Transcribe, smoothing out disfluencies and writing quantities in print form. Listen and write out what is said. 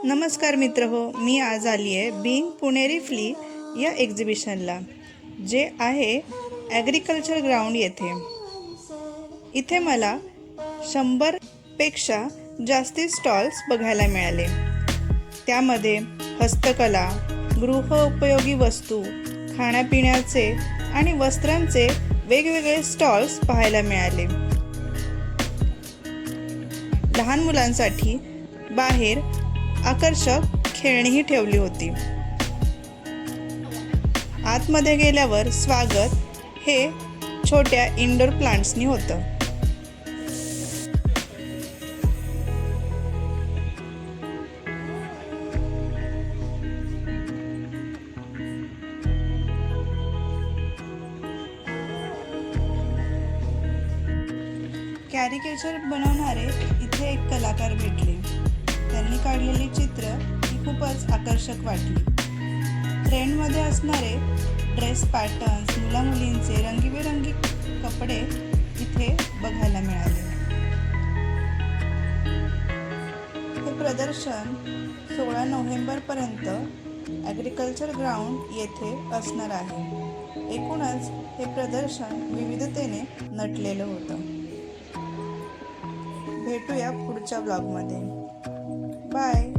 नमस्कार मित्र हो, मी आज आली आहे बीइंग पुणेरी फ्ली या एक्झिबिशनला, जे आहे ॲग्रिकल्चर ग्राउंड येथे. इथे मला 100पेक्षा जास्ती स्टॉल्स बघायला मिळाले. त्यामध्ये हस्तकला, गृहोपयोगी वस्तू, खाण्यापिण्याचे आणि वस्त्रांचे वेगवेगळे स्टॉल्स पाहायला मिळाले. लहान मुलांसाठी बाहेर आकर्षक खेळणीही ठेवली होती. आतमध्ये गेल्यावर स्वागत हे छोट्या इंडोर प्लांट्सनी होतं. कॅरिकेचर बनवणारे इथे एक कलाकार भेटले. त्यांनी काढलेली चित्र ही खूपच आकर्षक वाटली. ट्रेंडमध्ये असणारे ड्रेस पॅटर्न्स, मुलामुलींचे रंगीबेरंगी कपडे इथे बघायला मिळाले. हे प्रदर्शन 16 नोव्हेंबरपर्यंत ॲग्रिकल्चर ग्राउंड येथे असणार आहे. एकूणच हे प्रदर्शन विविधतेने नटलेलं होतं. भेटूया पुढच्या ब्लॉगमध्ये. बाय.